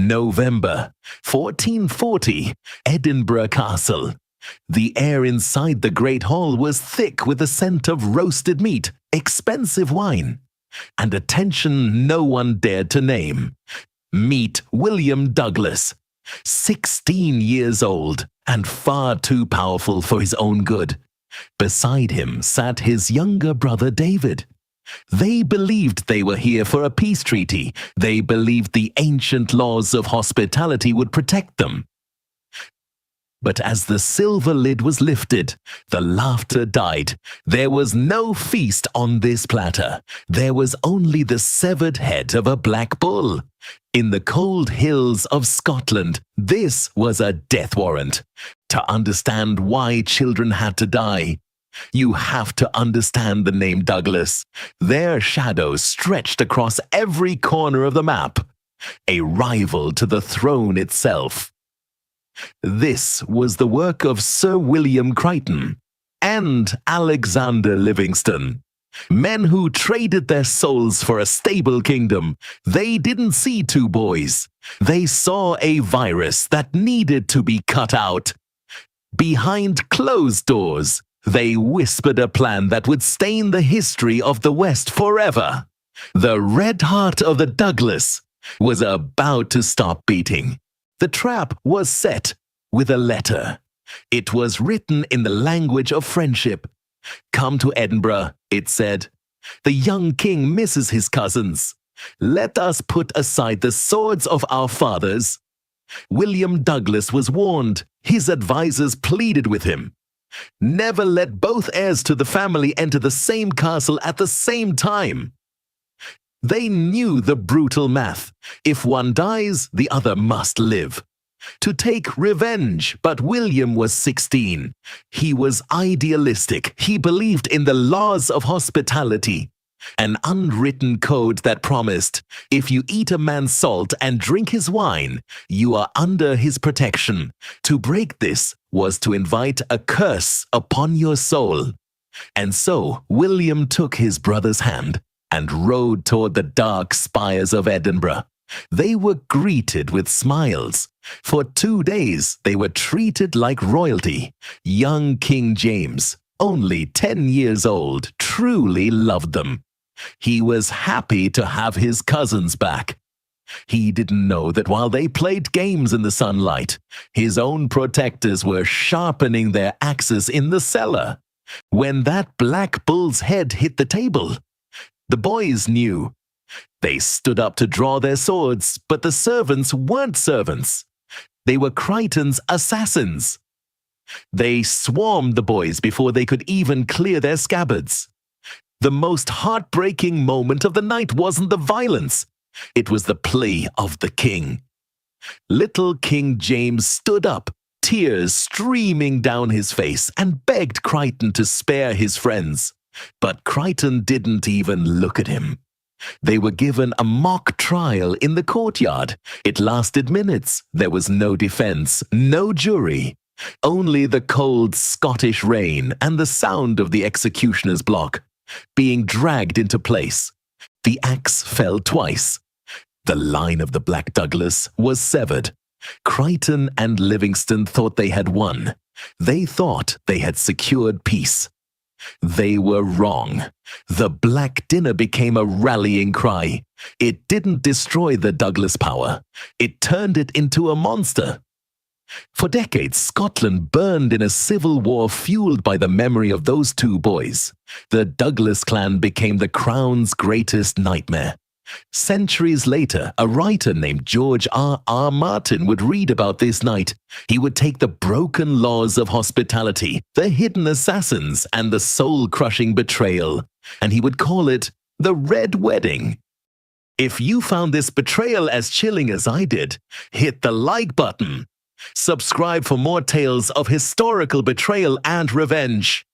November 1440, Edinburgh Castle. The air inside the great hall was thick with the scent of roasted meat, expensive wine, and attention no one dared to name. Meet William Douglas, 16 years old and far too powerful for his own good. Beside him sat his younger brother David. They believed they were here for a peace treaty. They believed the ancient laws of hospitality would protect them. But as the silver lid was lifted, the laughter died. There was no feast on this platter. There was only the severed head of a black bull. In the cold hills of Scotland, this was a death warrant. To understand why children had to die, you have to understand the name Douglas. Their shadows stretched across every corner of the map, a rival to the throne itself. This was the work of Sir William Crichton and Alexander Livingston, men who traded their souls for a stable kingdom. They didn't see two boys. They saw a virus that needed to be cut out. Behind closed doors, they whispered a plan that would stain the history of the West forever. The red heart of the Douglas was about to stop beating. The trap was set with a letter. It was written in the language of friendship. "Come to Edinburgh," it said. "The young king misses his cousins. Let us put aside the swords of our fathers." William Douglas was warned. His advisers pleaded with him. Never let both heirs to the family enter the same castle at the same time. They knew the brutal math. If one dies, the other must live. To take revenge, but William was 16. He was idealistic. He believed in the laws of hospitality, an unwritten code that promised, if you eat a man's salt and drink his wine, you are under his protection. To break this was to invite a curse upon your soul. And so William took his brother's hand and rode toward the dark spires of Edinburgh. They were greeted with smiles. For 2 days they were treated like royalty. Young King James, only 10 years old, truly loved them. He was happy to have his cousins back. He didn't know that while they played games in the sunlight, his own protectors were sharpening their axes in the cellar. When that black bull's head hit the table, the boys knew. They stood up to draw their swords, but the servants weren't servants. They were Crichton's assassins. They swarmed the boys before they could even clear their scabbards. The most heartbreaking moment of the night wasn't the violence. It was the plea of the king. Little King James stood up, tears streaming down his face, and begged Crichton to spare his friends. But Crichton didn't even look at him. They were given a mock trial in the courtyard. It lasted minutes. There was no defense, no jury. Only the cold Scottish rain and the sound of the executioner's block being dragged into place. The axe fell twice. The line of the Black Douglas was severed. Crichton and Livingston thought they had won. They thought they had secured peace. They were wrong. The Black Dinner became a rallying cry. It didn't destroy the Douglas power. It turned it into a monster. For decades, Scotland burned in a civil war fueled by the memory of those two boys. The Douglas clan became the crown's greatest nightmare. Centuries later, a writer named George R.R. Martin would read about this night. He would take the broken laws of hospitality, the hidden assassins, and the soul-crushing betrayal, and he would call it the Red Wedding. If you found this betrayal as chilling as I did, hit the like button. Subscribe for more tales of historical betrayal and revenge.